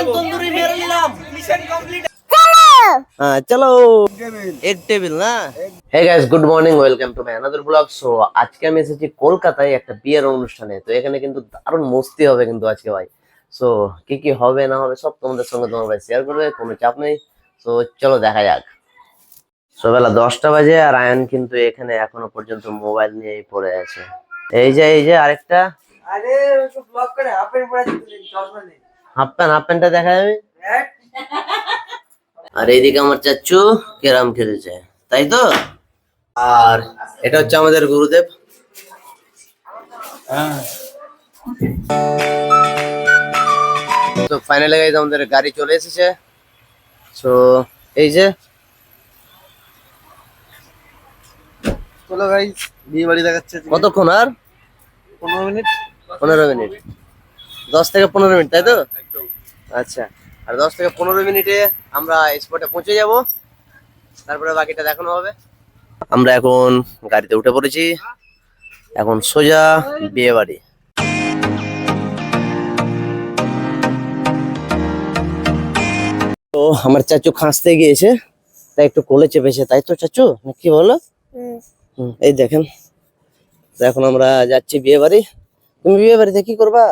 तंदूरी मेरे নিলাম mission complete হ্যাঁ চলো এক টেবিল না hey guys good morning welcome to my another blog so আজকে আমি এসেছি কলকাতায় একটা বিয়ের অনুষ্ঠানে তো এখানে কিন্তু দারুণ মস্তি হবে কিন্তু আজকে ভাই সো কি কি হবে না হবে সব তোমাদের সঙ্গে তোমার ভাই শেয়ার করবে কোনো চাপ নেই সো চলো দেখা যাক সো বেলা 10টা বাজে আর আয়ন কিন্তু এখানে এখনো পর্যন্ত মোবাইল নিয়েই পড়ে আছে এই যে আরেকটা আরে তো ব্লগ করে হাফ প্যান্ট পরে আছে চশমা নেই হাফ প্যান্টটা দেখা যাবে আর এইদিকে আমার চাচ্চু ক্যারাম খেলেছে তাই তো আর এটা হচ্ছে আমাদের গুরুদেব তো ফাইনালি গাইস আমাদের গাড়ি চলে এসেছে সো এই যে চলো গাইস বিয়ে বাড়ি দেখাচ্ছে কতক্ষণ আর 15 মিনিট 10 থেকে 15 মিনিট তাই তো আচ্ছা আর 10 থেকে 15 মিনিটে আমরা স্পটে পৌঁছে যাব তারপরে বাকিটা দেখানো হবে আমরা এখন গাড়িতে উঠে পড়েছি এখন সোজা বিয়ে বাড়ি তো আমার চাচু খাঁসতে গিয়েছে তাই একটু কোলে চেপেছে তাই তো চাচু কি বলো এই দেখেন তো এখন আমরা যাচ্ছি বিয়ে বাড়ি তুমি বিয়ে বাড়িতে কি করবা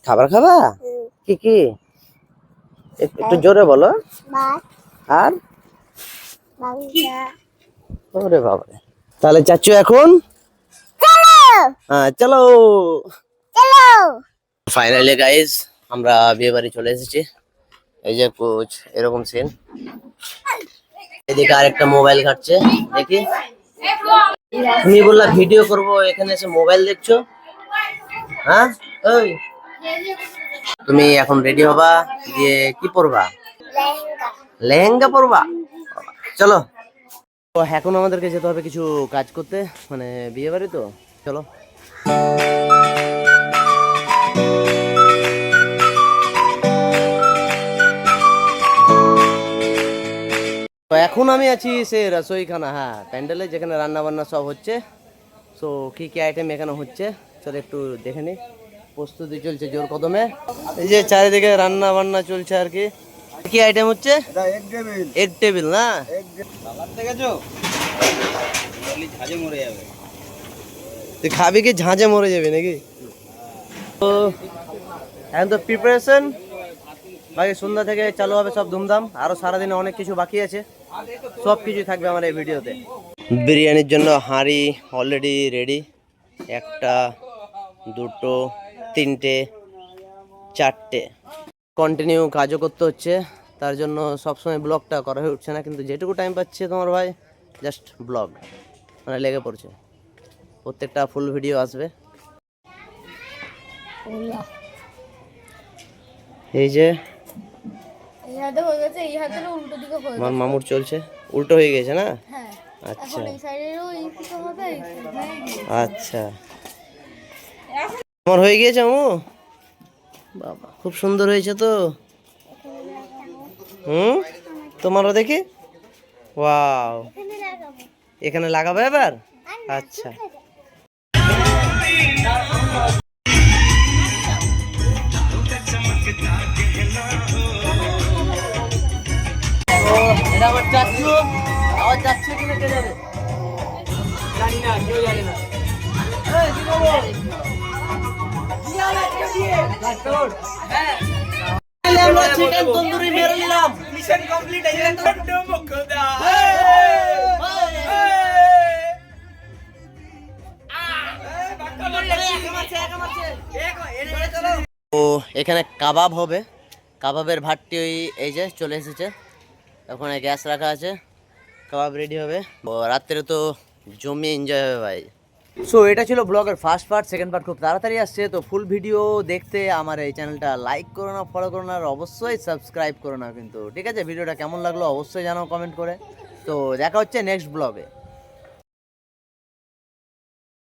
খাবার খাবা কি কি একটু জোরে বলো আর ওরে বাবা তাহলে চাচ্চু এখন হ্যাঁ চলো ফাইনালি গাইস আমরা বিয়ে বাড়ি চলে এসেছি এই যে কোচ এরকম সিন এদিকে আরেকটা মোবাইল ঘাটছে দেখি তুমি বললা ভিডিও করব এখানে এসে মোবাইল দেখছো হ্যাঁ ওই তুমি এখন রেডি হবা দিয়ে কি পরবা লেহেঙ্গা পরবা চলো তো এখন আমাদেরকে যেতে হবে কিছু কাজ করতে মানে বিয়ে বাড়ি তো চলো তো এখন আমি আছি সে রসোইখানা হ্যাঁ প্যান্ডেলে যেখানে রান্না বান্না সব হচ্ছে সো কি কি আইটেম এখানে হচ্ছে চলো একটু দেখে নি প্রস্তুতি চলছে জোর কদমে এই যে চারিদিকে রান্না বান্না চলছে আর কি কি আইটেম হচ্ছে এক টেবিল না তুই খাবি কি ঝাঁঝে মরে যাবে নাকি তো এখন তো প্রিপারেশন বাকি সন্ধ্যা থেকে চালু হবে সব ধুমধাম আরো সারাদিনে অনেক কিছু বাকি আছে সব কিছুই থাকবে আমার এই ভিডিওতে বিরিয়ানির জন্য হাঁড়ি অলরেডি রেডি একটা দুটো তিনটে চারটে কন্টিনিউ কাজও করতে হচ্ছে তার জন্য সবসময় ব্লগটা করা হয়ে উঠছে না কিন্তু যেটুকু টাইম পাচ্ছে তোমার ভাই জাস্ট ব্লগ মানে লেগে পড়ছে প্রত্যেকটা ফুল ভিডিও আসবে এই যে আমার মামুর চলছে উল্টো হয়ে গেছে না আচ্ছা আচ্ছা আমার হয়ে গিয়েছে আমু বাবা খুব সুন্দর হয়েছে তো তোমারও দেখি ওয়াও এখানে লাগাবে এবার আচ্ছা এটা আমার চাচ্ছু আমার চাচ্ছু কিনে কে যাবে জানি না কেউ জানে না আমরা চিকেন তন্দুরি মেরে নিলাম মিশন কমপ্লিট তো এখানে কাবাব হবে কাবাবের ভাতটি ওই এই যে চলে এসেছে ওখানে গ্যাস রাখা আছে কাবাব রেডি হবে রাত্রে তো জমিয়ে এনজয় হবে ভাই সো এটা ছিল ব্লগের ফার্স্ট পার্ট সেকেন্ড পার্ট খুব তাড়াতাড়ি আসছে তো ফুল ভিডিও দেখতে আমার এই চ্যানেলটা লাইক করো না ফলো করো না আর অবশ্যই সাবস্ক্রাইব করো না কিন্তু ঠিক আছে ভিডিওটা কেমন লাগলো অবশ্যই জানাও কমেন্ট করে তো দেখা হচ্ছে নেক্সট ব্লগে